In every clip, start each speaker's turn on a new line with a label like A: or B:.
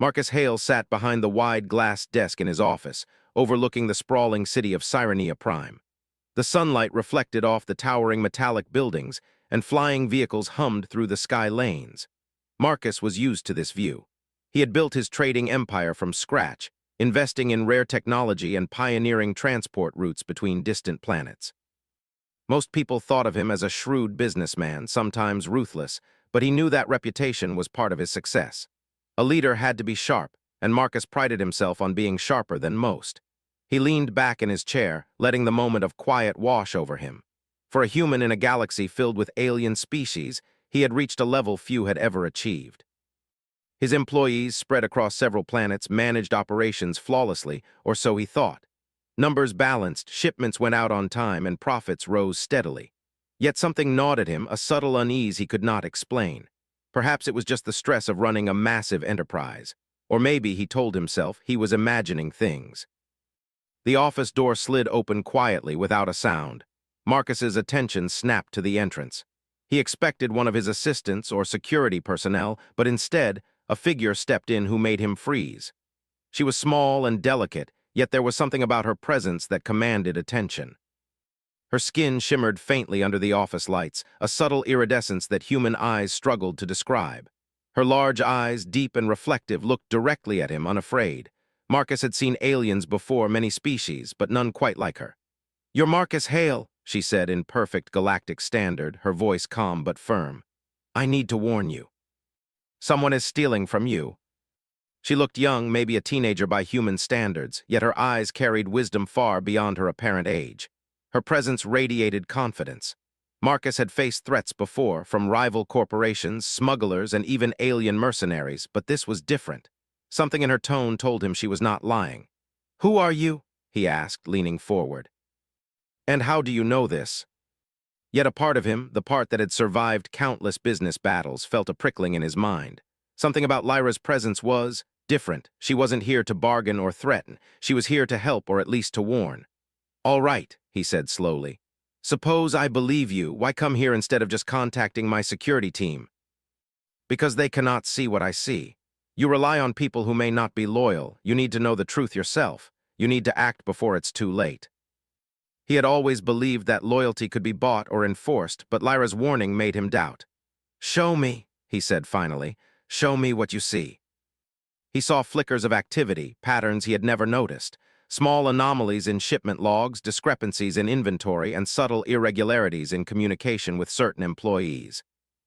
A: Marcus Hale sat behind the wide glass desk in his office, overlooking the sprawling city of Sirenia Prime. The sunlight reflected off the towering metallic buildings, and flying vehicles hummed through the sky lanes. Marcus was used to this view. He had built his trading empire from scratch, investing in rare technology and pioneering transport routes between distant planets. Most people thought of him as a shrewd businessman, sometimes ruthless, but he knew that reputation was part of his success. A leader had to be sharp, and Marcus prided himself on being sharper than most. He leaned back in his chair, letting the moment of quiet wash over him. For a human in a galaxy filled with alien species, he had reached a level few had ever achieved. His employees, spread across several planets, managed operations flawlessly, or so he thought. Numbers balanced, shipments went out on time, and profits rose steadily. Yet something gnawed at him, a subtle unease he could not explain. Perhaps it was just the stress of running a massive enterprise. Or maybe, he told himself, he was imagining things. The office door slid open quietly without a sound. Marcus's attention snapped to the entrance. He expected one of his assistants or security personnel, but instead, a figure stepped in who made him freeze. She was small and delicate, yet there was something about her presence that commanded attention. Her skin shimmered faintly under the office lights, a subtle iridescence that human eyes struggled to describe. Her large eyes, deep and reflective, looked directly at him, unafraid. Marcus had seen aliens before, many species, but none quite like her. "You're Marcus Hale," she said in perfect galactic standard, her voice calm but firm. "I need to warn you. Someone is stealing from you." She looked young, maybe a teenager by human standards, yet her eyes carried wisdom far beyond her apparent age. Her presence radiated confidence. Marcus had faced threats before, from rival corporations, smugglers, and even alien mercenaries, but this was different. Something in her tone told him she was not lying. "Who are you?" he asked, leaning forward. "And how do you know this?" Yet a part of him, the part that had survived countless business battles, felt a prickling in his mind. Something about Lyra's presence was different. She wasn't here to bargain or threaten. She was here to help, or at least to warn. "All right," he said slowly. "Suppose I believe you. Why come here instead of just contacting my security team?" "Because they cannot see what I see. You rely on people who may not be loyal. You need to know the truth yourself. You need to act before it's too late." He had always believed that loyalty could be bought or enforced, but Lyra's warning made him doubt. "Show me," he said finally. "Show me what you see." He saw flickers of activity, patterns he had never noticed. Small anomalies in shipment logs, discrepancies in inventory, and subtle irregularities in communication with certain employees.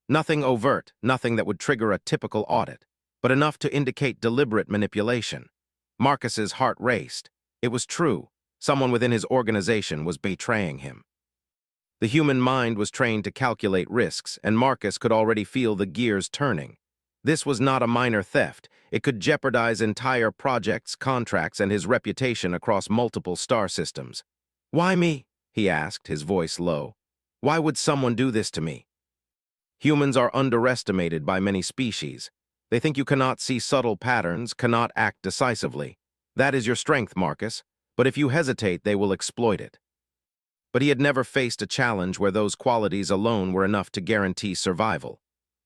A: Nothing overt, nothing that would trigger a typical audit, but enough to indicate deliberate manipulation. Marcus's heart raced. It was true. Someone within his organization was betraying him. The human mind was trained to calculate risks, and Marcus could already feel the gears turning. This was not a minor theft. It could jeopardize entire projects, contracts, and his reputation across multiple star systems. "Why me?" he asked, his voice low. "Why would someone do this to me?" Humans are underestimated by many species. They think you cannot see subtle patterns, cannot act decisively. That is your strength, Marcus. But if you hesitate, they will exploit it. But he had never faced a challenge where those qualities alone were enough to guarantee survival.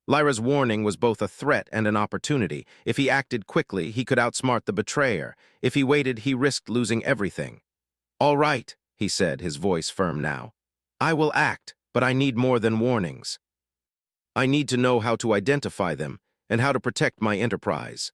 A: Lyra's warning was both a threat and an opportunity. If he acted quickly, he could outsmart the betrayer. If he waited, he risked losing everything. "All right," he said, his voice firm now. "I will act, but I need more than warnings. I need to know how to identify them and how to protect my enterprise."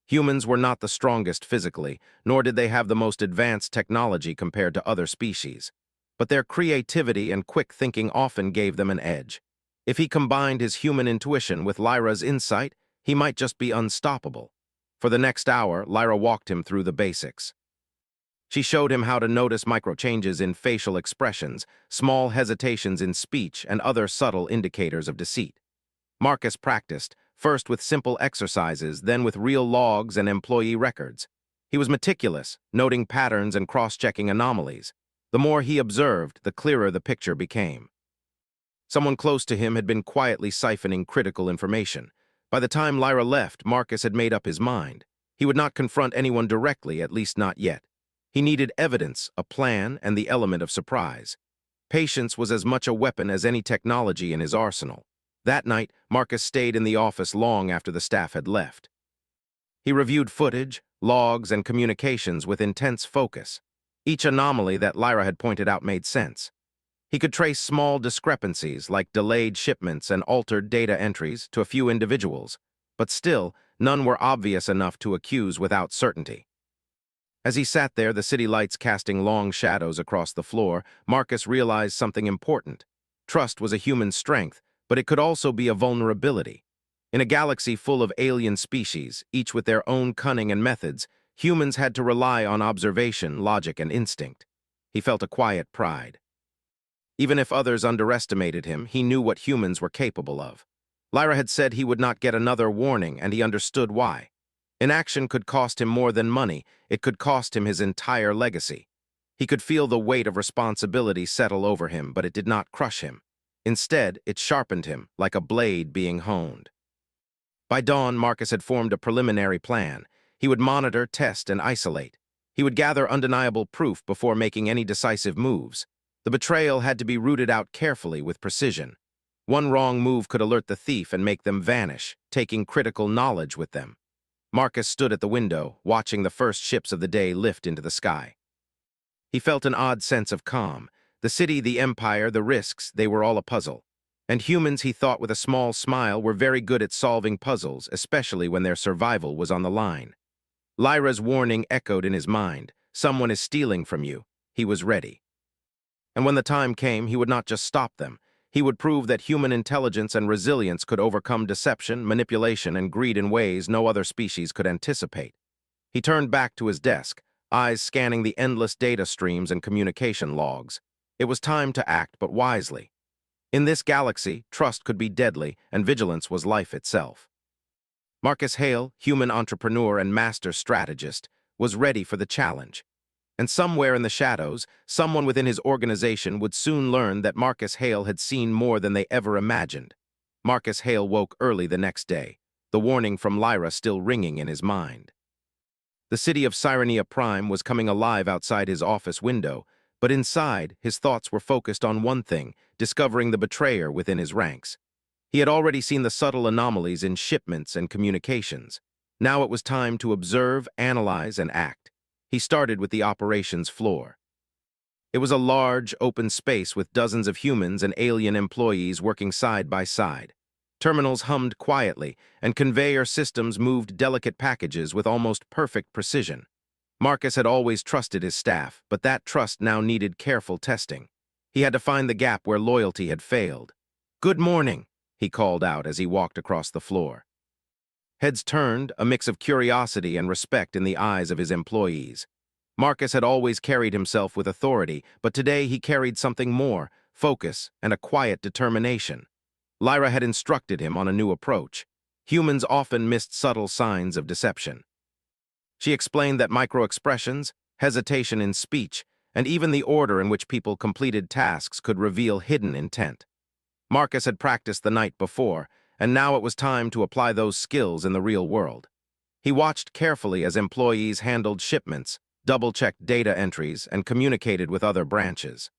A: Humans were not the strongest physically, nor did they have the most advanced technology compared to other species. But their creativity and quick thinking often gave them an edge. If he combined his human intuition with Lyra's insight, he might just be unstoppable. For the next hour, Lyra walked him through the basics. She showed him how to notice microchanges in facial expressions, small hesitations in speech, and other subtle indicators of deceit. Marcus practiced, first with simple exercises, then with real logs and employee records. He was meticulous, noting patterns and cross-checking anomalies. The more he observed, the clearer the picture became. Someone close to him had been quietly siphoning critical information. By the time Lyra left, Marcus had made up his mind. He would not confront anyone directly, at least not yet. He needed evidence, a plan, and the element of surprise. Patience was as much a weapon as any technology in his arsenal. That night, Marcus stayed in the office long after the staff had left. He reviewed footage, logs, and communications with intense focus. Each anomaly that Lyra had pointed out made sense. He could trace small discrepancies like delayed shipments and altered data entries to a few individuals, but still, none were obvious enough to accuse without certainty. As he sat there, the city lights casting long shadows across the floor, Marcus realized something important. Trust was a human strength, but it could also be a vulnerability. In a galaxy full of alien species, each with their own cunning and methods, humans had to rely on observation, logic, and instinct. He felt a quiet pride. Even if others underestimated him, he knew what humans were capable of. Lyra had said he would not get another warning, and he understood why. Inaction could cost him more than money, it could cost him his entire legacy. He could feel the weight of responsibility settle over him, but it did not crush him. Instead, it sharpened him, like a blade being honed. By dawn, Marcus had formed a preliminary plan. He would monitor, test, and isolate. He would gather undeniable proof before making any decisive moves. The betrayal had to be rooted out carefully with precision. One wrong move could alert the thief and make them vanish, taking critical knowledge with them. Marcus stood at the window, watching the first ships of the day lift into the sky. He felt an odd sense of calm. The city, the empire, the risks, they were all a puzzle. And humans, he thought with a small smile, were very good at solving puzzles, especially when their survival was on the line. Lyra's warning echoed in his mind. Someone is stealing from you. He was ready. And when the time came, he would not just stop them. He would prove that human intelligence and resilience could overcome deception, manipulation, and greed in ways no other species could anticipate. He turned back to his desk, eyes scanning the endless data streams and communication logs. It was time to act, but wisely. In this galaxy, trust could be deadly, and vigilance was life itself. Marcus Hale, human entrepreneur and master strategist, was ready for the challenge. And somewhere in the shadows, someone within his organization would soon learn that Marcus Hale had seen more than they ever imagined. Marcus Hale woke early the next day, the warning from Lyra still ringing in his mind. The city of ShortStories Prime was coming alive outside his office window, but inside, his thoughts were focused on one thing, discovering the betrayer within his ranks. He had already seen the subtle anomalies in shipments and communications. Now it was time to observe, analyze, and act. He started with the operations floor. It was a large, open space with dozens of humans and alien employees working side by side. Terminals hummed quietly, and conveyor systems moved delicate packages with almost perfect precision. Marcus had always trusted his staff, but that trust now needed careful testing. He had to find the gap where loyalty had failed. "Good morning," he called out as he walked across the floor. Heads turned, a mix of curiosity and respect in the eyes of his employees. Marcus had always carried himself with authority, but today he carried something more, focus and a quiet determination. Lyra had instructed him on a new approach. Humans often missed subtle signs of deception. She explained that micro-expressions, hesitation in speech, and even the order in which people completed tasks could reveal hidden intent. Marcus had practiced the night before, and now it was time to apply those skills in the real world. He watched carefully as employees handled shipments, double-checked data entries, and communicated with other branches.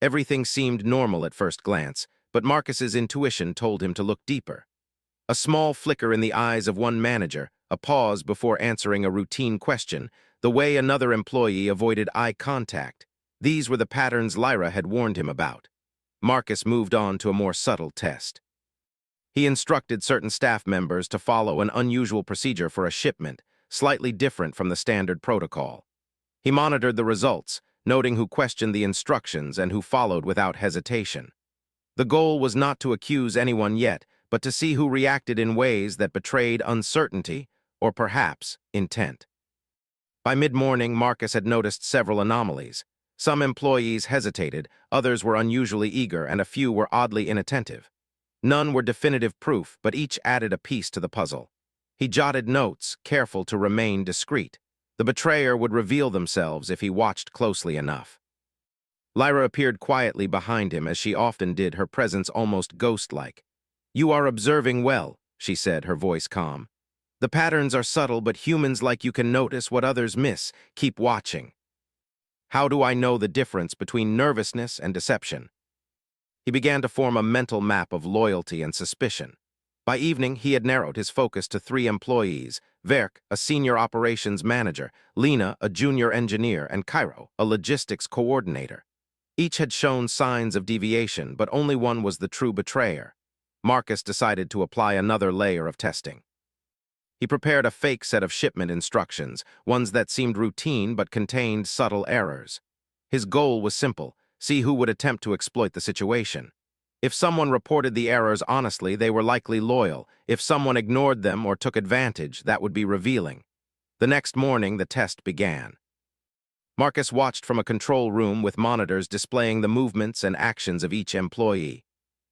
A: Everything seemed normal at first glance, but Marcus's intuition told him to look deeper. A small flicker in the eyes of one manager, a pause before answering a routine question, the way another employee avoided eye contact. These were the patterns Lyra had warned him about. Marcus moved on to a more subtle test. He instructed certain staff members to follow an unusual procedure for a shipment, slightly different from the standard protocol. He monitored the results, noting who questioned the instructions and who followed without hesitation. The goal was not to accuse anyone yet, but to see who reacted in ways that betrayed uncertainty or perhaps intent. By mid-morning, Marcus had noticed several anomalies. Some employees hesitated, others were unusually eager, and a few were oddly inattentive. None were definitive proof, but each added a piece to the puzzle. He jotted notes, careful to remain discreet. The betrayer would reveal themselves if he watched closely enough. Lyra appeared quietly behind him, as she often did, her presence almost ghost-like. "You are observing well," she said, her voice calm. "The patterns are subtle, but humans like you can notice what others miss. Keep watching." "How do I know the difference between nervousness and deception?" He began to form a mental map of loyalty and suspicion. By evening, he had narrowed his focus to 3 employees: Verk, a senior operations manager; Lena, a junior engineer; and Cairo, a logistics coordinator. Each had shown signs of deviation, but only one was the true betrayer. Marcus decided to apply another layer of testing. He prepared a fake set of shipment instructions, ones that seemed routine but contained subtle errors. His goal was simple: see who would attempt to exploit the situation. If someone reported the errors honestly, they were likely loyal. If someone ignored them or took advantage, that would be revealing. The next morning, the test began. Marcus watched from a control room with monitors displaying the movements and actions of each employee.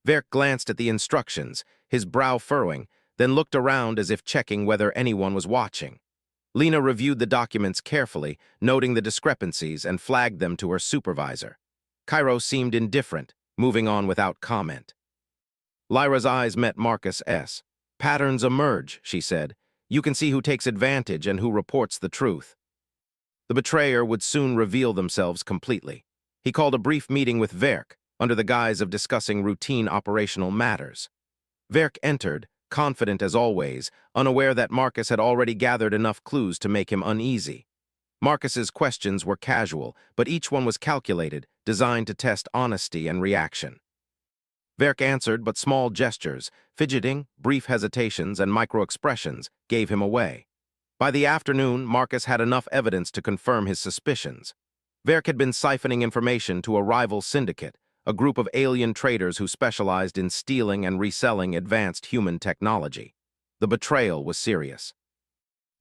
A: Verk glanced at the instructions, his brow furrowing, then looked around as if checking whether anyone was watching. Lena reviewed the documents carefully, noting the discrepancies, and flagged them to her supervisor. Cairo seemed indifferent, moving on without comment. Lyra's eyes met Marcus's. "Patterns emerge," she said. "You can see who takes advantage and who reports the truth." The betrayer would soon reveal themselves completely. He called a brief meeting with Verk, under the guise of discussing routine operational matters. Verk entered, confident as always, unaware that Marcus had already gathered enough clues to make him uneasy. Marcus's questions were casual, but each one was calculated, designed to test honesty and reaction. Verk answered, but small gestures, fidgeting, brief hesitations, and micro-expressions gave him away. By the afternoon, Marcus had enough evidence to confirm his suspicions. Verk had been siphoning information to a rival syndicate, a group of alien traders who specialized in stealing and reselling advanced human technology. The betrayal was serious.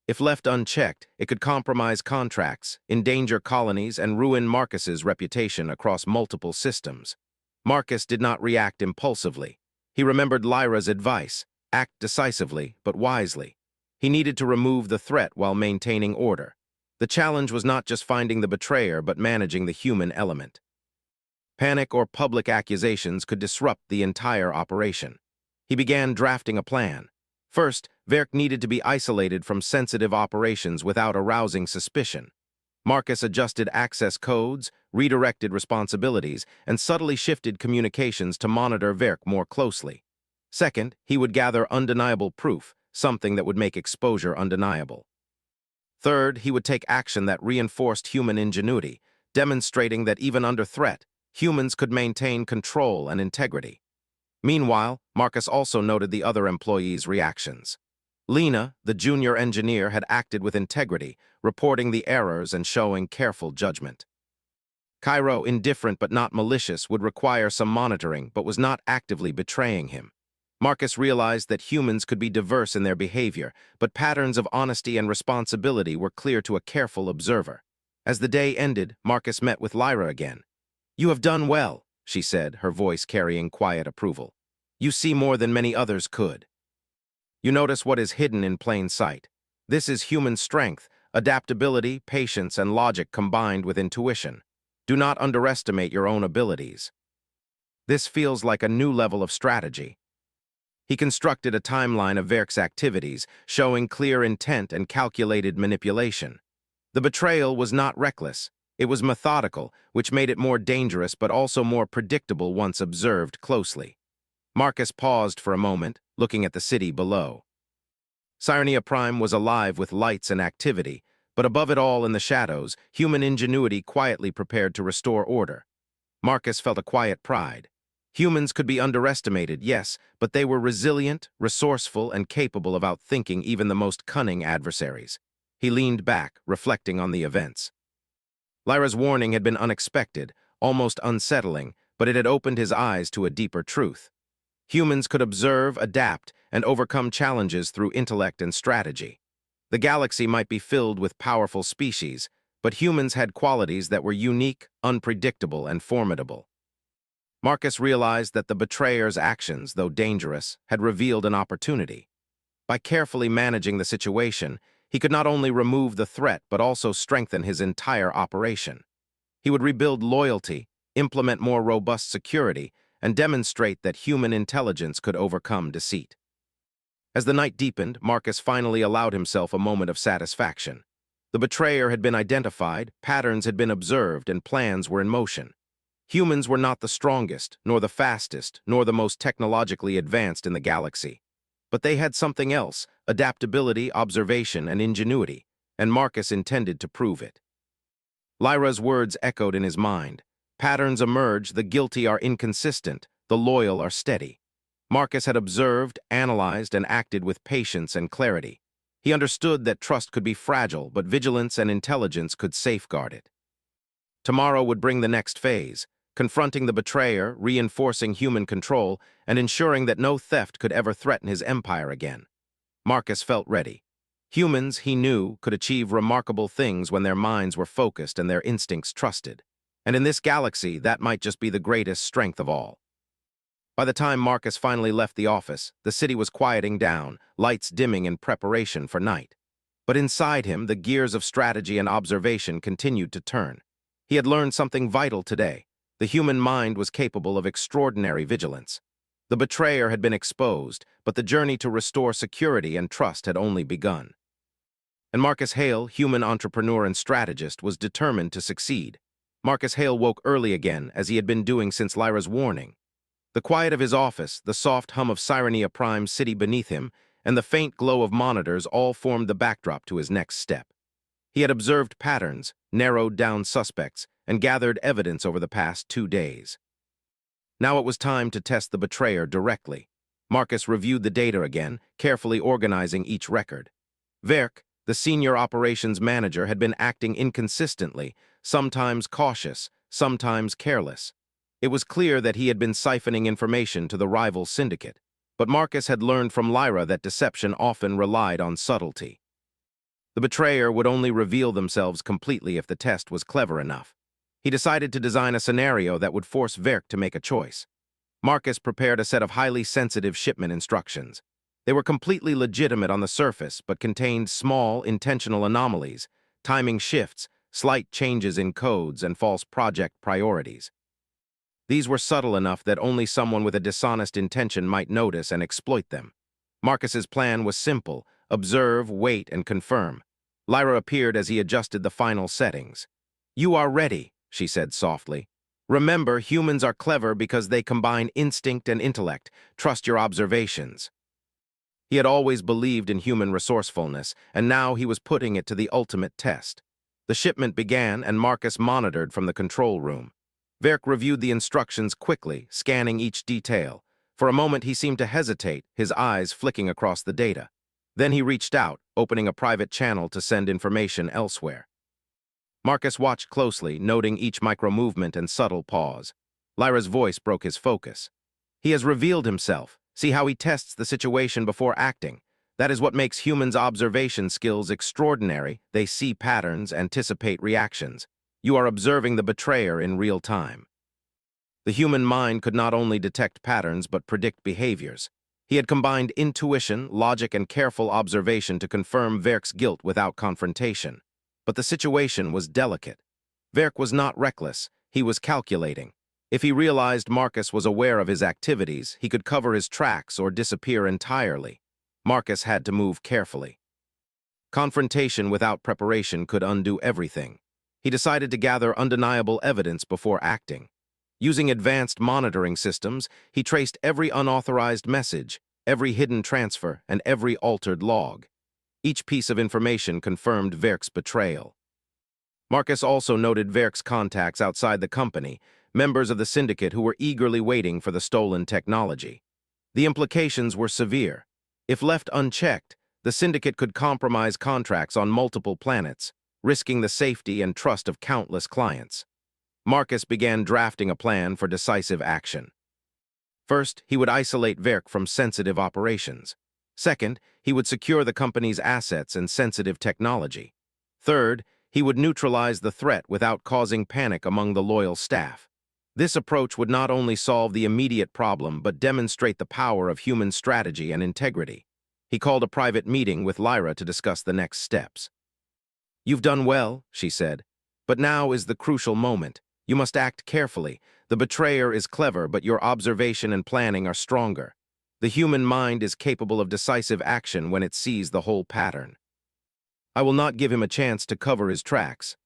A: If left unchecked, it could compromise contracts, endanger colonies, and ruin Marcus's reputation across multiple systems. Marcus did not react impulsively. He remembered Lyra's advice: act decisively, but wisely. He needed to remove the threat while maintaining order. The challenge was not just finding the betrayer, but managing the human element. Panic or public accusations could disrupt the entire operation. He began drafting a plan. First, Verk needed to be isolated from sensitive operations without arousing suspicion. Marcus adjusted access codes, redirected responsibilities, and subtly shifted communications to monitor Verk more closely. Second, he would gather undeniable proof, something that would make exposure undeniable. Third, he would take action that reinforced human ingenuity, demonstrating that even under threat, humans could maintain control and integrity. Meanwhile, Marcus also noted the other employees' reactions. Lena, the junior engineer, had acted with integrity, reporting the errors and showing careful judgment. Cairo, indifferent but not malicious, would require some monitoring, but was not actively betraying him. Marcus realized that humans could be diverse in their behavior, but patterns of honesty and responsibility were clear to a careful observer. As the day ended, Marcus met with Lyra again. "You have done well," she said, her voice carrying quiet approval. "You see more than many others could. You notice what is hidden in plain sight. This is human strength, adaptability, patience, and logic combined with intuition. Do not underestimate your own abilities." This feels like a new level of strategy. He constructed a timeline of Verk's activities, showing clear intent and calculated manipulation. The betrayal was not reckless. It was methodical, which made it more dangerous but also more predictable once observed closely. Marcus paused for a moment, looking at the city below. Scifi Prime was alive with lights and activity, but above it all in the shadows, human ingenuity quietly prepared to restore order. Marcus felt a quiet pride. Humans could be underestimated, yes, but they were resilient, resourceful, and capable of outthinking even the most cunning adversaries. He leaned back, reflecting on the events. Lyra's warning had been unexpected, almost unsettling, but it had opened his eyes to a deeper truth. Humans could observe, adapt, and overcome challenges through intellect and strategy. The galaxy might be filled with powerful species, but humans had qualities that were unique, unpredictable, and formidable. Marcus realized that the betrayer's actions, though dangerous, had revealed an opportunity. By carefully managing the situation, he could not only remove the threat but also strengthen his entire operation. He would rebuild loyalty, implement more robust security, and demonstrate that human intelligence could overcome deceit. As the night deepened, Marcus finally allowed himself a moment of satisfaction. The betrayer had been identified, patterns had been observed, and plans were in motion. Humans were not the strongest, nor the fastest, nor the most technologically advanced in the galaxy. But they had something else: adaptability, observation, and ingenuity, and Marcus intended to prove it. Lyra's words echoed in his mind. Patterns emerge, the guilty are inconsistent, the loyal are steady. Marcus had observed, analyzed, and acted with patience and clarity. He understood that trust could be fragile, but vigilance and intelligence could safeguard it. Tomorrow would bring the next phase, confronting the betrayer, reinforcing human control, and ensuring that no theft could ever threaten his empire again. Marcus felt ready. Humans, he knew, could achieve remarkable things when their minds were focused and their instincts trusted. And in this galaxy, that might just be the greatest strength of all. By the time Marcus finally left the office, the city was quieting down, lights dimming in preparation for night. But inside him, the gears of strategy and observation continued to turn. He had learned something vital today. The human mind was capable of extraordinary vigilance. The betrayer had been exposed, but the journey to restore security and trust had only begun. And Marcus Hale, human entrepreneur and strategist, was determined to succeed. Marcus Hale woke early again, as he had been doing since Lyra's warning. The quiet of his office, the soft hum of Sirenia Prime's city beneath him, and the faint glow of monitors all formed the backdrop to his next step. He had observed patterns, narrowed down suspects, and gathered evidence over the past 2 days. Now it was time to test the betrayer directly. Marcus reviewed the data again, carefully organizing each record. Verk, the senior operations manager, had been acting inconsistently, sometimes cautious, sometimes careless. It was clear that he had been siphoning information to the rival syndicate, but Marcus had learned from Lyra that deception often relied on subtlety. The betrayer would only reveal themselves completely if the test was clever enough. He decided to design a scenario that would force Verk to make a choice. Marcus prepared a set of highly sensitive shipment instructions. They were completely legitimate on the surface, but contained small, intentional anomalies, timing shifts, slight changes in codes, and false project priorities. These were subtle enough that only someone with a dishonest intention might notice and exploit them. Marcus's plan was simple: observe, wait, and confirm. Lyra appeared as he adjusted the final settings. "You are ready," she said softly. "Remember, humans are clever because they combine instinct and intellect. Trust your observations." He had always believed in human resourcefulness, and now he was putting it to the ultimate test. The shipment began, and Marcus monitored from the control room. Verk reviewed the instructions quickly, scanning each detail. For a moment he seemed to hesitate, his eyes flicking across the data. Then he reached out, opening a private channel to send information elsewhere. Marcus watched closely, noting each micro-movement and subtle pause. Lyra's voice broke his focus. "He has revealed himself. See how he tests the situation before acting. That is what makes humans' observation skills extraordinary. They see patterns, anticipate reactions. You are observing the betrayer in real time." The human mind could not only detect patterns but predict behaviors. He had combined intuition, logic, and careful observation to confirm Verk's guilt without confrontation. But the situation was delicate. Verk was not reckless, he was calculating. If he realized Marcus was aware of his activities, he could cover his tracks or disappear entirely. Marcus had to move carefully. Confrontation without preparation could undo everything. He decided to gather undeniable evidence before acting. Using advanced monitoring systems, he traced every unauthorized message, every hidden transfer, and every altered log. Each piece of information confirmed Verk's betrayal. Marcus also noted Verk's contacts outside the company, members of the syndicate who were eagerly waiting for the stolen technology. The implications were severe. If left unchecked, the syndicate could compromise contracts on multiple planets, risking the safety and trust of countless clients. Marcus began drafting a plan for decisive action. First, he would isolate Verk from sensitive operations. Second, he would secure the company's assets and sensitive technology. Third, he would neutralize the threat without causing panic among the loyal staff. This approach would not only solve the immediate problem but demonstrate the power of human strategy and integrity. He called a private meeting with Lyra to discuss the next steps. "You've done well," she said, "but now is the crucial moment. You must act carefully. The betrayer is clever, but your observation and planning are stronger. The human mind is capable of decisive action when it sees the whole pattern. I will not give him a chance to cover his tracks."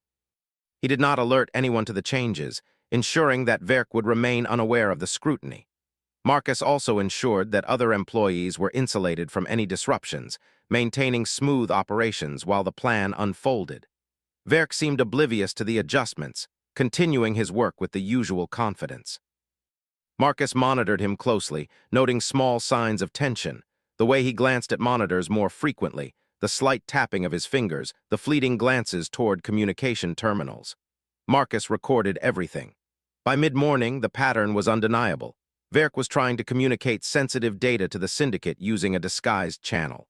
A: He did not alert anyone to the changes, ensuring that Verk would remain unaware of the scrutiny. Marcus also ensured that other employees were insulated from any disruptions, maintaining smooth operations while the plan unfolded. Verk seemed oblivious to the adjustments, continuing his work with the usual confidence. Marcus monitored him closely, noting small signs of tension, the way he glanced at monitors more frequently, the slight tapping of his fingers, the fleeting glances toward communication terminals. Marcus recorded everything. By mid-morning, the pattern was undeniable. Verk was trying to communicate sensitive data to the syndicate using a disguised channel.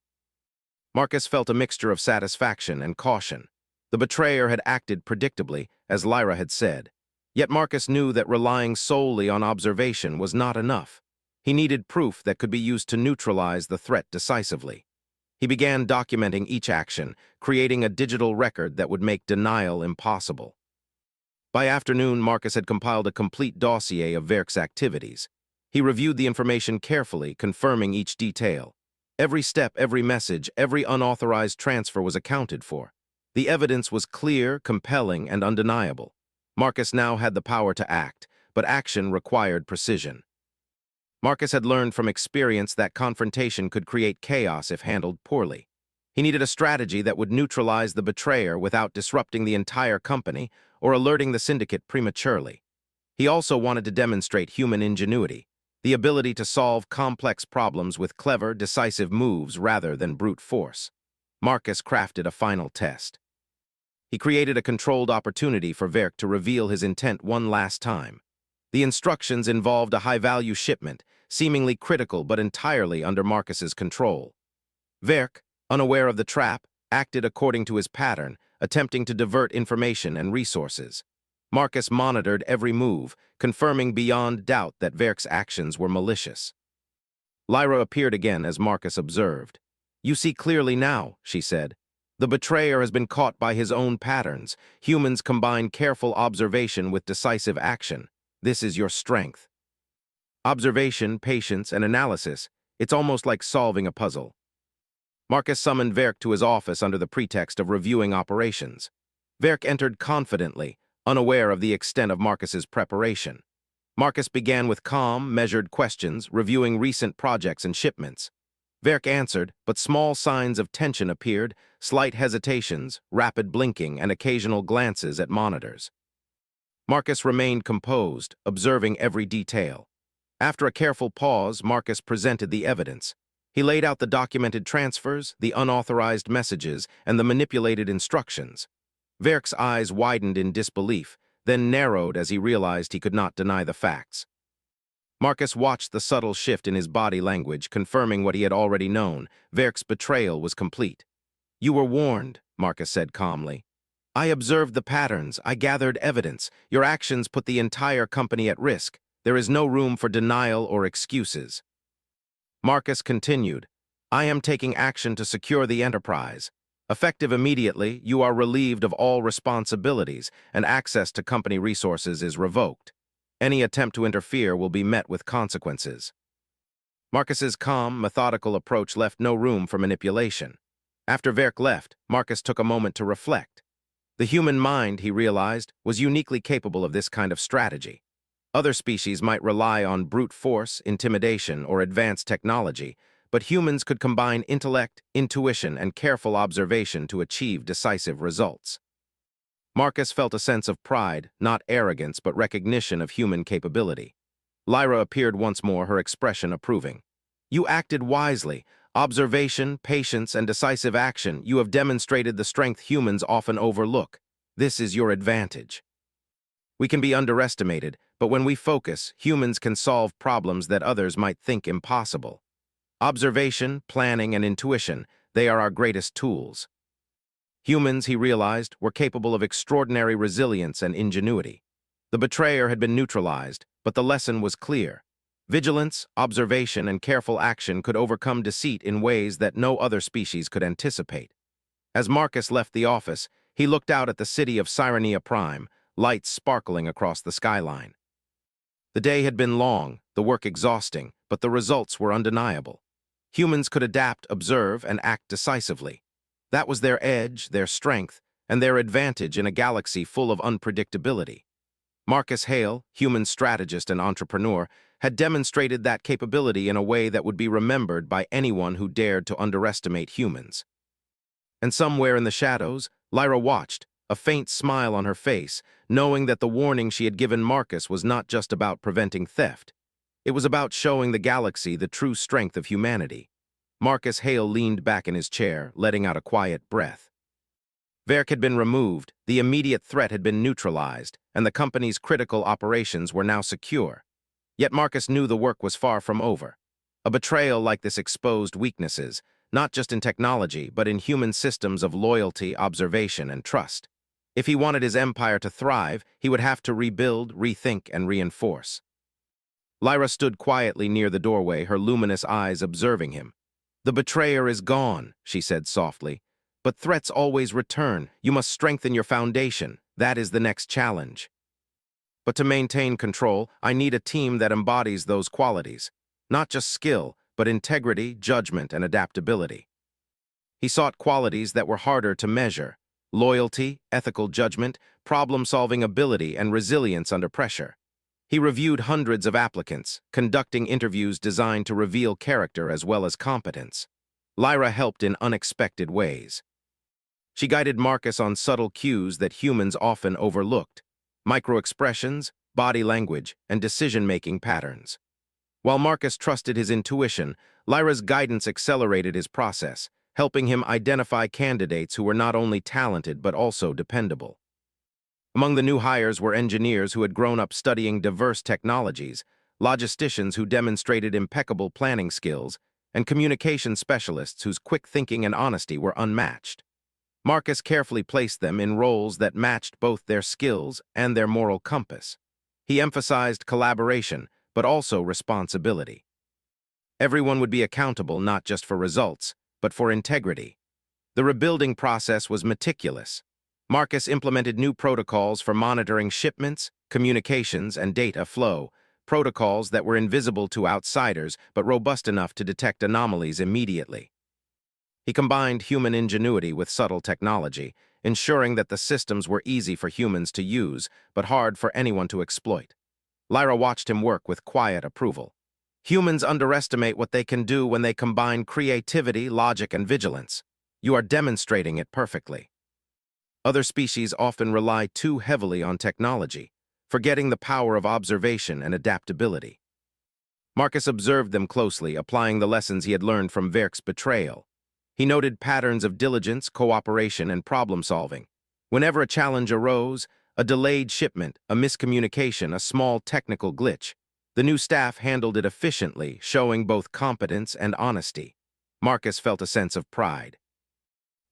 A: Marcus felt a mixture of satisfaction and caution. The betrayer had acted predictably, as Lyra had said. Yet Marcus knew that relying solely on observation was not enough. He needed proof that could be used to neutralize the threat decisively. He began documenting each action, creating a digital record that would make denial impossible. By afternoon, Marcus had compiled a complete dossier of Verk's activities. He reviewed the information carefully, confirming each detail. Every step, every message, every unauthorized transfer was accounted for. The evidence was clear, compelling, and undeniable. Marcus now had the power to act, but action required precision. Marcus had learned from experience that confrontation could create chaos if handled poorly. He needed a strategy that would neutralize the betrayer without disrupting the entire company or alerting the syndicate prematurely. He also wanted to demonstrate human ingenuity, the ability to solve complex problems with clever, decisive moves rather than brute force. Marcus crafted a final test. He created a controlled opportunity for Verk to reveal his intent one last time. The instructions involved a high-value shipment, seemingly critical but entirely under Marcus's control. Verk, unaware of the trap, acted according to his pattern, attempting to divert information and resources. Marcus monitored every move, confirming beyond doubt that Verk's actions were malicious. Lyra appeared again as Marcus observed. "You see clearly now," she said. "The betrayer has been caught by his own patterns. Humans combine careful observation with decisive action. This is your strength." Observation, patience, and analysis. It's almost like solving a puzzle. Marcus summoned Verk to his office under the pretext of reviewing operations. Verk entered confidently, unaware of the extent of Marcus's preparation. Marcus began with calm, measured questions, reviewing recent projects and shipments. Verk answered, but small signs of tension appeared, slight hesitations, rapid blinking, and occasional glances at monitors. Marcus remained composed, observing every detail. After a careful pause, Marcus presented the evidence. He laid out the documented transfers, the unauthorized messages, and the manipulated instructions. Verk's eyes widened in disbelief, then narrowed as he realized he could not deny the facts. Marcus watched the subtle shift in his body language, confirming what he had already known. Verk's betrayal was complete. "You were warned," Marcus said calmly. "I observed the patterns. I gathered evidence. Your actions put the entire company at risk. There is no room for denial or excuses." Marcus continued, "I am taking action to secure the enterprise. Effective immediately, you are relieved of all responsibilities, and access to company resources is revoked. Any attempt to interfere will be met with consequences." Marcus's calm, methodical approach left no room for manipulation. After Verk left, Marcus took a moment to reflect. The human mind, he realized, was uniquely capable of this kind of strategy. Other species might rely on brute force, intimidation, or advanced technology, but humans could combine intellect, intuition, and careful observation to achieve decisive results. Marcus felt a sense of pride, not arrogance, but recognition of human capability. Lyra appeared once more, her expression approving. "You acted wisely. Observation, patience, and decisive action. You have demonstrated the strength humans often overlook. This is your advantage. We can be underestimated, but when we focus, humans can solve problems that others might think impossible. Observation, planning, and intuition, they are our greatest tools." Humans, he realized, were capable of extraordinary resilience and ingenuity. The betrayer had been neutralized, but the lesson was clear. Vigilance, observation, and careful action could overcome deceit in ways that no other species could anticipate. As Marcus left the office, he looked out at the city of Scifi Prime, lights sparkling across the skyline. The day had been long, the work exhausting, but the results were undeniable. Humans could adapt, observe, and act decisively. That was their edge, their strength, and their advantage in a galaxy full of unpredictability. Marcus Hale, human strategist and entrepreneur, had demonstrated that capability in a way that would be remembered by anyone who dared to underestimate humans. And somewhere in the shadows, Lyra watched, a faint smile on her face, knowing that the warning she had given Marcus was not just about preventing theft. It was about showing the galaxy the true strength of humanity. Marcus Hale leaned back in his chair, letting out a quiet breath. Verk had been removed, the immediate threat had been neutralized, and the company's critical operations were now secure. Yet Marcus knew the work was far from over. A betrayal like this exposed weaknesses, not just in technology, but in human systems of loyalty, observation, and trust. If he wanted his empire to thrive, he would have to rebuild, rethink, and reinforce. Lyra stood quietly near the doorway, her luminous eyes observing him. "The betrayer is gone," she said softly. "But threats always return. You must strengthen your foundation. That is the next challenge. But to maintain control, I need a team that embodies those qualities. Not just skill, but integrity, judgment, and adaptability." He sought qualities that were harder to measure: loyalty, ethical judgment, problem-solving ability, and resilience under pressure. He reviewed hundreds of applicants, conducting interviews designed to reveal character as well as competence. Lyra helped in unexpected ways. She guided Marcus on subtle cues that humans often overlooked: micro-expressions, body language, and decision-making patterns. While Marcus trusted his intuition, Lyra's guidance accelerated his process, helping him identify candidates who were not only talented but also dependable. Among the new hires were engineers who had grown up studying diverse technologies, logisticians who demonstrated impeccable planning skills, and communication specialists whose quick thinking and honesty were unmatched. Marcus carefully placed them in roles that matched both their skills and their moral compass. He emphasized collaboration, but also responsibility. Everyone would be accountable not just for results, but for integrity. The rebuilding process was meticulous. Marcus implemented new protocols for monitoring shipments, communications, and data flow, protocols that were invisible to outsiders but robust enough to detect anomalies immediately. He combined human ingenuity with subtle technology, ensuring that the systems were easy for humans to use but hard for anyone to exploit. Lyra watched him work with quiet approval. Humans underestimate what they can do when they combine creativity, logic, and vigilance. You are demonstrating it perfectly. Other species often rely too heavily on technology, forgetting the power of observation and adaptability. Marcus observed them closely, applying the lessons he had learned from Verk's betrayal. He noted patterns of diligence, cooperation, and problem-solving. Whenever a challenge arose, a delayed shipment, a miscommunication, a small technical glitch, the new staff handled it efficiently, showing both competence and honesty. Marcus felt a sense of pride.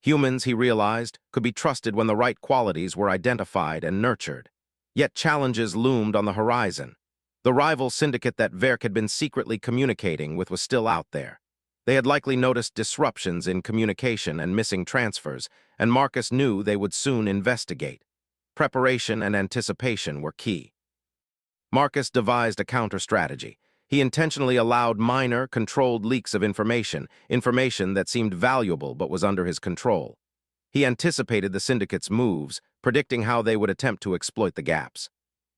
A: Humans, he realized, could be trusted when the right qualities were identified and nurtured. Yet challenges loomed on the horizon. The rival syndicate that Verk had been secretly communicating with was still out there. They had likely noticed disruptions in communication and missing transfers, and Marcus knew they would soon investigate. Preparation and anticipation were key. Marcus devised a counter-strategy. He intentionally allowed minor, controlled leaks of information that seemed valuable but was under his control. He anticipated the syndicate's moves, predicting how they would attempt to exploit the gaps.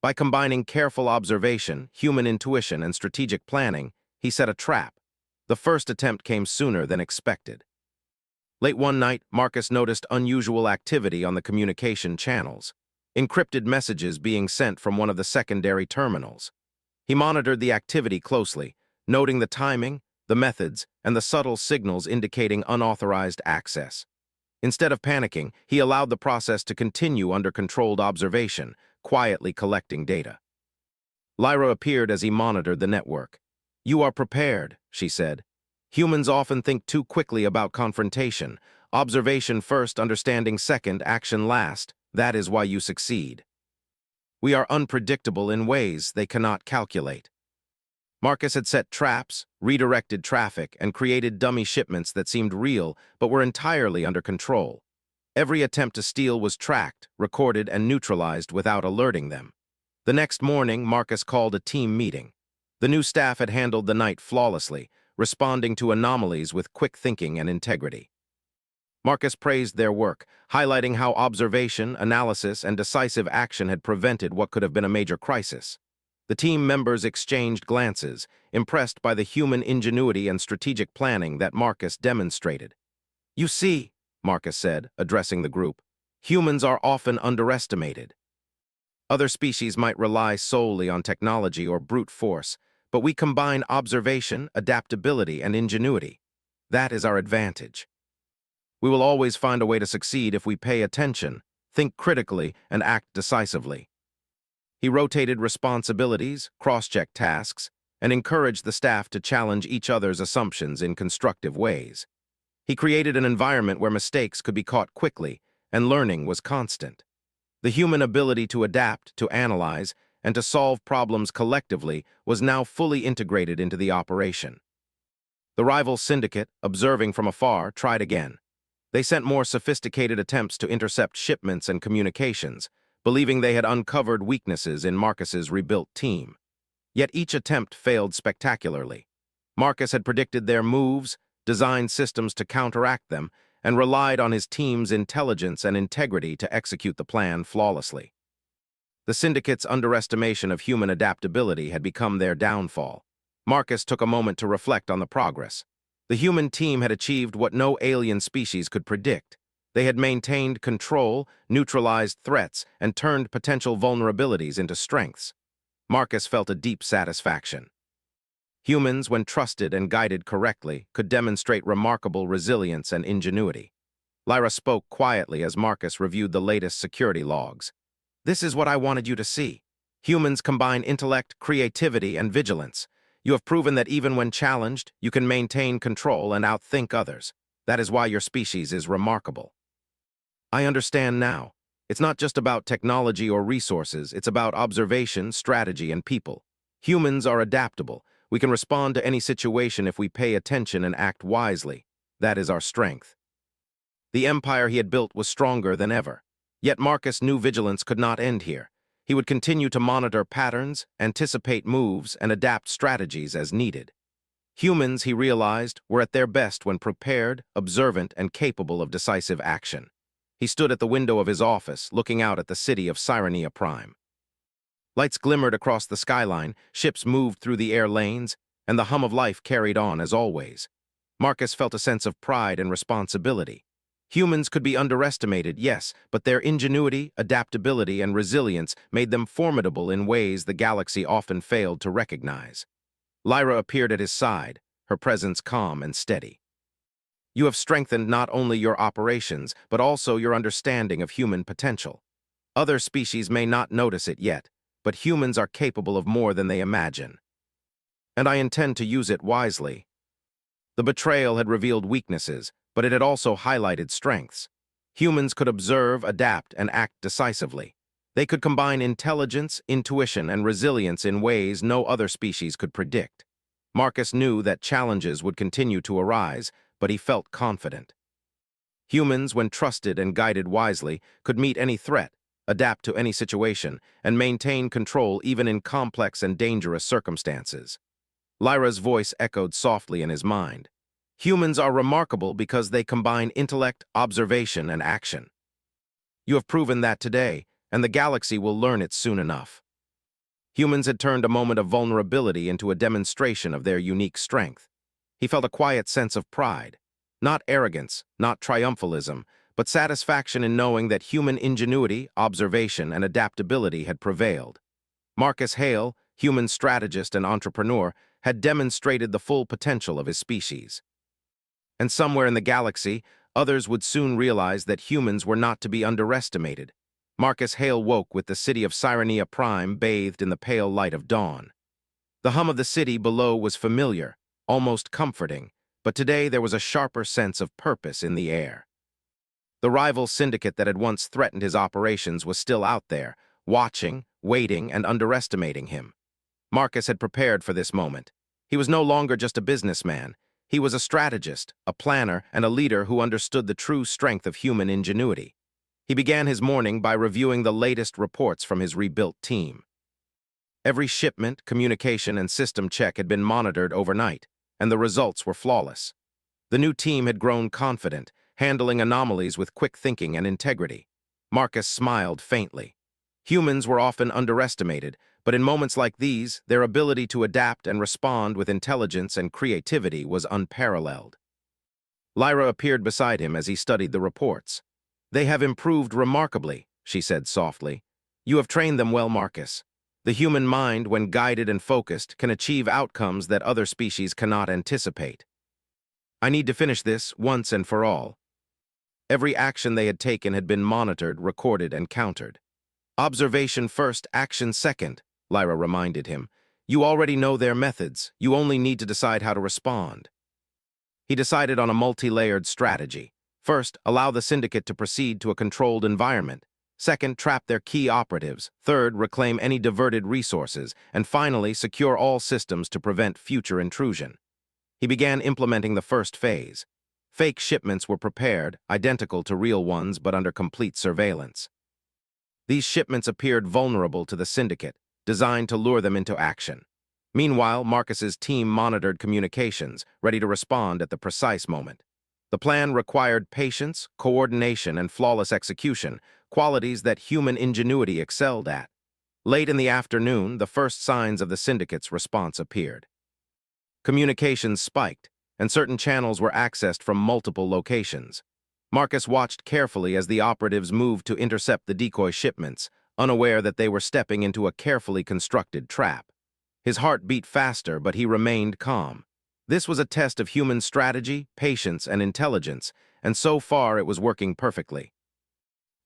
A: By combining careful observation, human intuition, and strategic planning, he set a trap. The first attempt came sooner than expected. Late one night, Marcus noticed unusual activity on the communication channels, encrypted messages being sent from one of the secondary terminals. He monitored the activity closely, noting the timing, the methods, and the subtle signals indicating unauthorized access. Instead of panicking, he allowed the process to continue under controlled observation, quietly collecting data. Lyra appeared as he monitored the network. "You are prepared," she said. "Humans often think too quickly about confrontation. Observation first, understanding second, action last. That is why you succeed. We are unpredictable in ways they cannot calculate." Marcus had set traps, redirected traffic, and created dummy shipments that seemed real but were entirely under control. Every attempt to steal was tracked, recorded, and neutralized without alerting them. The next morning, Marcus called a team meeting. The new staff had handled the night flawlessly, responding to anomalies with quick thinking and integrity. Marcus praised their work, highlighting how observation, analysis, and decisive action had prevented what could have been a major crisis. The team members exchanged glances, impressed by the human ingenuity and strategic planning that Marcus demonstrated. "You see," Marcus said, addressing the group, "humans are often underestimated. Other species might rely solely on technology or brute force, but we combine observation, adaptability, and ingenuity. That is our advantage. We will always find a way to succeed if we pay attention, think critically, and act decisively." He rotated responsibilities, cross-checked tasks, and encouraged the staff to challenge each other's assumptions in constructive ways. He created an environment where mistakes could be caught quickly and learning was constant. The human ability to adapt, to analyze, and to solve problems collectively was now fully integrated into the operation. The rival syndicate, observing from afar, tried again. They sent more sophisticated attempts to intercept shipments and communications, believing they had uncovered weaknesses in Marcus's rebuilt team. Yet each attempt failed spectacularly. Marcus had predicted their moves, designed systems to counteract them, and relied on his team's intelligence and integrity to execute the plan flawlessly. The syndicate's underestimation of human adaptability had become their downfall. Marcus took a moment to reflect on the progress. The human team had achieved what no alien species could predict. They had maintained control, neutralized threats, and turned potential vulnerabilities into strengths. Marcus felt a deep satisfaction. Humans, when trusted and guided correctly, could demonstrate remarkable resilience and ingenuity. Lyra spoke quietly as Marcus reviewed the latest security logs. "This is what I wanted you to see. Humans combine intellect, creativity, and vigilance. You have proven that even when challenged, you can maintain control and outthink others. That is why your species is remarkable." "I understand now. It's not just about technology or resources, it's about observation, strategy, and people. Humans are adaptable. We can respond to any situation if we pay attention and act wisely. That is our strength." The empire he had built was stronger than ever. Yet Marcus knew vigilance could not end here. He would continue to monitor patterns, anticipate moves, and adapt strategies as needed. Humans, he realized, were at their best when prepared, observant, and capable of decisive action. He stood at the window of his office, looking out at the city of Scifi Prime. Lights glimmered across the skyline, ships moved through the air lanes, and the hum of life carried on as always. Marcus felt a sense of pride and responsibility. Humans could be underestimated, yes, but their ingenuity, adaptability, and resilience made them formidable in ways the galaxy often failed to recognize. Lyra appeared at his side, her presence calm and steady. "You have strengthened not only your operations, but also your understanding of human potential. Other species may not notice it yet, but humans are capable of more than they imagine. And I intend to use it wisely." The betrayal had revealed weaknesses, but it had also highlighted strengths. Humans could observe, adapt, and act decisively. They could combine intelligence, intuition, and resilience in ways no other species could predict. Marcus knew that challenges would continue to arise, but he felt confident. Humans, when trusted and guided wisely, could meet any threat, adapt to any situation, and maintain control even in complex and dangerous circumstances. Lyra's voice echoed softly in his mind. "Humans are remarkable because they combine intellect, observation, and action. You have proven that today, and the galaxy will learn it soon enough." Humans had turned a moment of vulnerability into a demonstration of their unique strength. He felt a quiet sense of pride. Not arrogance, not triumphalism, but satisfaction in knowing that human ingenuity, observation, and adaptability had prevailed. Marcus Hale, human strategist and entrepreneur, had demonstrated the full potential of his species. And somewhere in the galaxy, others would soon realize that humans were not to be underestimated. Marcus Hale woke with the city of Scifi Prime bathed in the pale light of dawn. The hum of the city below was familiar, almost comforting, but today there was a sharper sense of purpose in the air. The rival syndicate that had once threatened his operations was still out there, watching, waiting, and underestimating him. Marcus had prepared for this moment. He was no longer just a businessman. He was a strategist, a planner, and a leader who understood the true strength of human ingenuity. He began his morning by reviewing the latest reports from his rebuilt team. Every shipment, communication, and system check had been monitored overnight, and the results were flawless. The new team had grown confident, handling anomalies with quick thinking and integrity. Marcus smiled faintly. Humans were often underestimated, but in moments like these, their ability to adapt and respond with intelligence and creativity was unparalleled. Lyra appeared beside him as he studied the reports. "They have improved remarkably," she said softly. "You have trained them well, Marcus. The human mind, when guided and focused, can achieve outcomes that other species cannot anticipate. I need to finish this once and for all." Every action they had taken had been monitored, recorded, and countered. "Observation first, action second," Lyra reminded him. "You already know their methods. You only need to decide how to respond." He decided on a multi-layered strategy. First, allow the syndicate to proceed to a controlled environment. Second, trap their key operatives. Third, reclaim any diverted resources. And finally, secure all systems to prevent future intrusion. He began implementing the first phase. Fake shipments were prepared, identical to real ones but under complete surveillance. These shipments appeared vulnerable to the syndicate, designed to lure them into action. Meanwhile, Marcus's team monitored communications, ready to respond at the precise moment. The plan required patience, coordination, and flawless execution, qualities that human ingenuity excelled at. Late in the afternoon, the first signs of the syndicate's response appeared. Communications spiked, and certain channels were accessed from multiple locations. Marcus watched carefully as the operatives moved to intercept the decoy shipments, unaware that they were stepping into a carefully constructed trap. His heart beat faster, but he remained calm. This was a test of human strategy, patience, and intelligence, and so far it was working perfectly.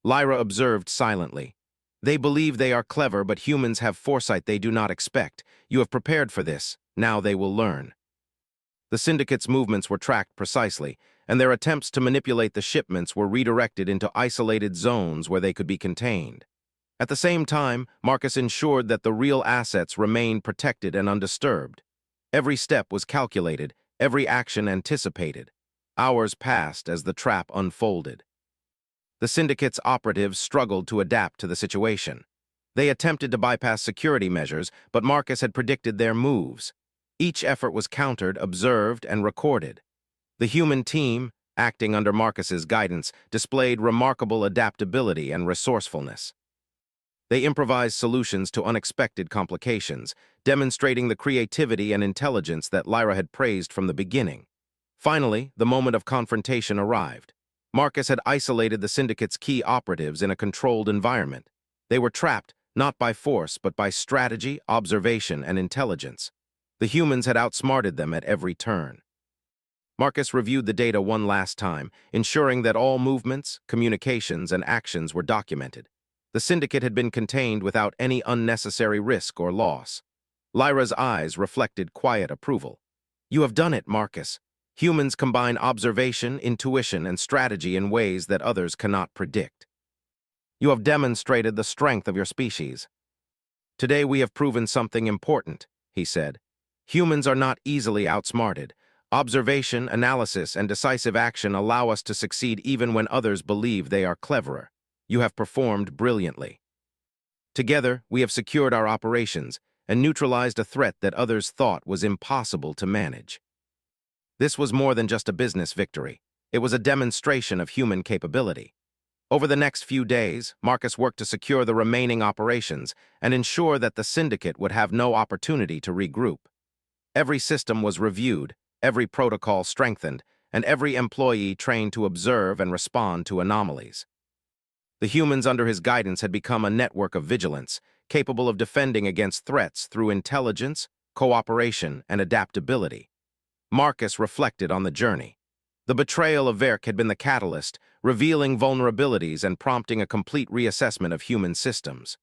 A: Lyra observed silently. "They believe they are clever, but humans have foresight they do not expect. You have prepared for this. Now they will learn." The syndicate's movements were tracked precisely, and their attempts to manipulate the shipments were redirected into isolated zones where they could be contained. At the same time, Marcus ensured that the real assets remained protected and undisturbed. Every step was calculated, every action anticipated. Hours passed as the trap unfolded. The syndicate's operatives struggled to adapt to the situation. They attempted to bypass security measures, but Marcus had predicted their moves. Each effort was countered, observed, and recorded. The human team, acting under Marcus's guidance, displayed remarkable adaptability and resourcefulness. They improvised solutions to unexpected complications, demonstrating the creativity and intelligence that Lyra had praised from the beginning. Finally, the moment of confrontation arrived. Marcus had isolated the syndicate's key operatives in a controlled environment. They were trapped, not by force, but by strategy, observation, and intelligence. The humans had outsmarted them at every turn. Marcus reviewed the data one last time, ensuring that all movements, communications, and actions were documented. The syndicate had been contained without any unnecessary risk or loss. Lyra's eyes reflected quiet approval. "You have done it, Marcus. Humans combine observation, intuition, and strategy in ways that others cannot predict. You have demonstrated the strength of your species. Today we have proven something important," he said. "Humans are not easily outsmarted. Observation, analysis, and decisive action allow us to succeed even when others believe they are cleverer. You have performed brilliantly. Together, we have secured our operations and neutralized a threat that others thought was impossible to manage." This was more than just a business victory. It was a demonstration of human capability. Over the next few days, Marcus worked to secure the remaining operations and ensure that the syndicate would have no opportunity to regroup. Every system was reviewed, every protocol strengthened, and every employee trained to observe and respond to anomalies. The humans under his guidance had become a network of vigilance, capable of defending against threats through intelligence, cooperation, and adaptability. Marcus reflected on the journey. The betrayal of Verk had been the catalyst, revealing vulnerabilities and prompting a complete reassessment of human systems.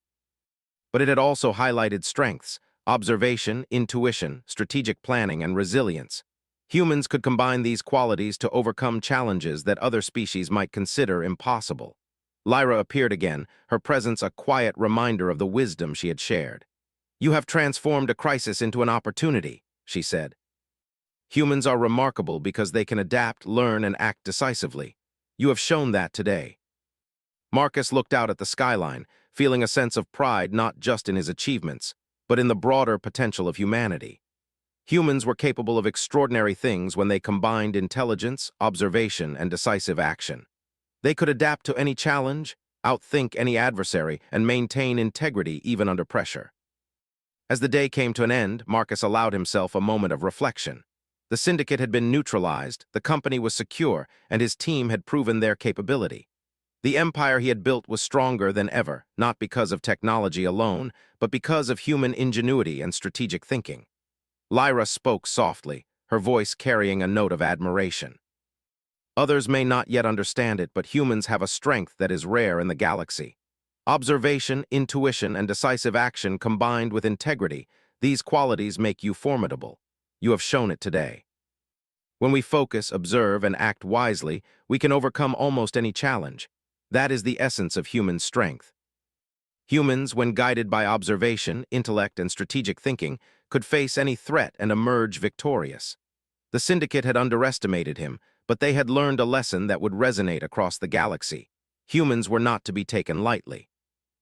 A: But it had also highlighted strengths: observation, intuition, strategic planning, and resilience. Humans could combine these qualities to overcome challenges that other species might consider impossible. Lyra appeared again, her presence a quiet reminder of the wisdom she had shared. "You have transformed a crisis into an opportunity," she said. "Humans are remarkable because they can adapt, learn, and act decisively. You have shown that today." Marcus looked out at the skyline, feeling a sense of pride not just in his achievements, but in the broader potential of humanity. Humans were capable of extraordinary things when they combined intelligence, observation, and decisive action. They could adapt to any challenge, outthink any adversary, and maintain integrity even under pressure. As the day came to an end, Marcus allowed himself a moment of reflection. The syndicate had been neutralized, the company was secure, and his team had proven their capability. The empire he had built was stronger than ever, not because of technology alone, but because of human ingenuity and strategic thinking. Lyra spoke softly, her voice carrying a note of admiration. Others may not yet understand it, but humans have a strength that is rare in the galaxy. Observation, intuition, and decisive action combined with integrity, these qualities make you formidable. You have shown it today. When we focus, observe, and act wisely, we can overcome almost any challenge. That is the essence of human strength. Humans, when guided by observation, intellect, and strategic thinking, could face any threat and emerge victorious. The Syndicate had underestimated him, but they had learned a lesson that would resonate across the galaxy. Humans were not to be taken lightly.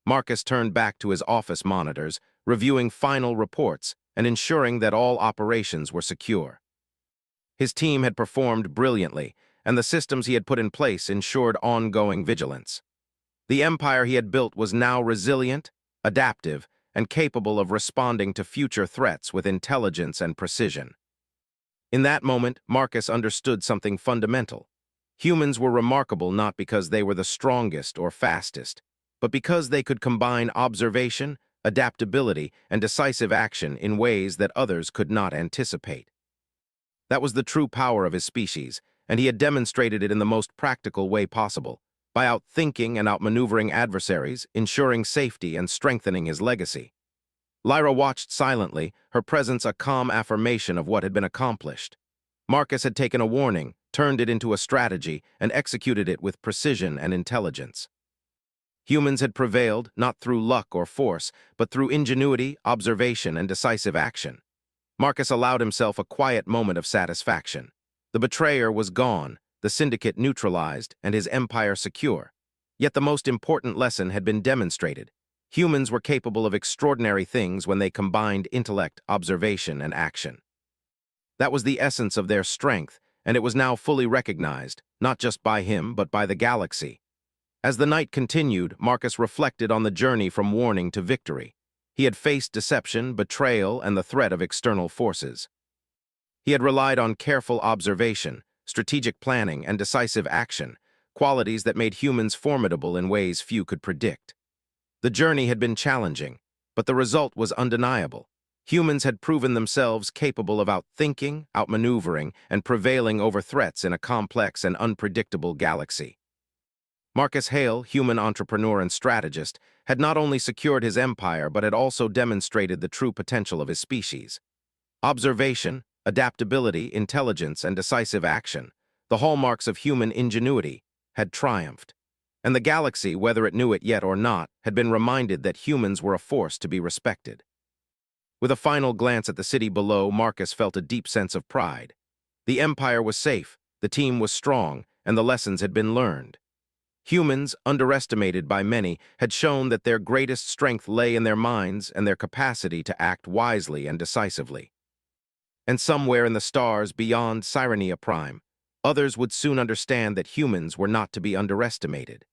A: Marcus turned back to his office monitors, reviewing final reports and ensuring that all operations were secure. His team had performed brilliantly, and the systems he had put in place ensured ongoing vigilance. The empire he had built was now resilient, adaptive, and capable of responding to future threats with intelligence and precision. In that moment, Marcus understood something fundamental. Humans were remarkable not because they were the strongest or fastest, but because they could combine observation, adaptability, and decisive action in ways that others could not anticipate. That was the true power of his species, and he had demonstrated it in the most practical way possible, by outthinking and outmaneuvering adversaries, ensuring safety and strengthening his legacy. Lyra watched silently, her presence a calm affirmation of what had been accomplished. Marcus had taken a warning, turned it into a strategy, and executed it with precision and intelligence. Humans had prevailed, not through luck or force, but through ingenuity, observation, and decisive action. Marcus allowed himself a quiet moment of satisfaction. The betrayer was gone, the syndicate neutralized, and his empire secure. Yet the most important lesson had been demonstrated. Humans were capable of extraordinary things when they combined intellect, observation, and action. That was the essence of their strength, and it was now fully recognized, not just by him, but by the galaxy. As the night continued, Marcus reflected on the journey from warning to victory. He had faced deception, betrayal, and the threat of external forces. He had relied on careful observation, strategic planning, and decisive action, qualities that made humans formidable in ways few could predict. The journey had been challenging, but the result was undeniable. Humans had proven themselves capable of outthinking, outmaneuvering, and prevailing over threats in a complex and unpredictable galaxy. Marcus Hale, human entrepreneur and strategist, had not only secured his empire but had also demonstrated the true potential of his species. Observation, adaptability, intelligence, and decisive action, the hallmarks of human ingenuity, had triumphed. And the galaxy, whether it knew it yet or not, had been reminded that humans were a force to be respected. With a final glance at the city below, Marcus felt a deep sense of pride. The empire was safe, the team was strong, and the lessons had been learned. Humans, underestimated by many, had shown that their greatest strength lay in their minds and their capacity to act wisely and decisively. And somewhere in the stars beyond Scifi Prime, others would soon understand that humans were not to be underestimated.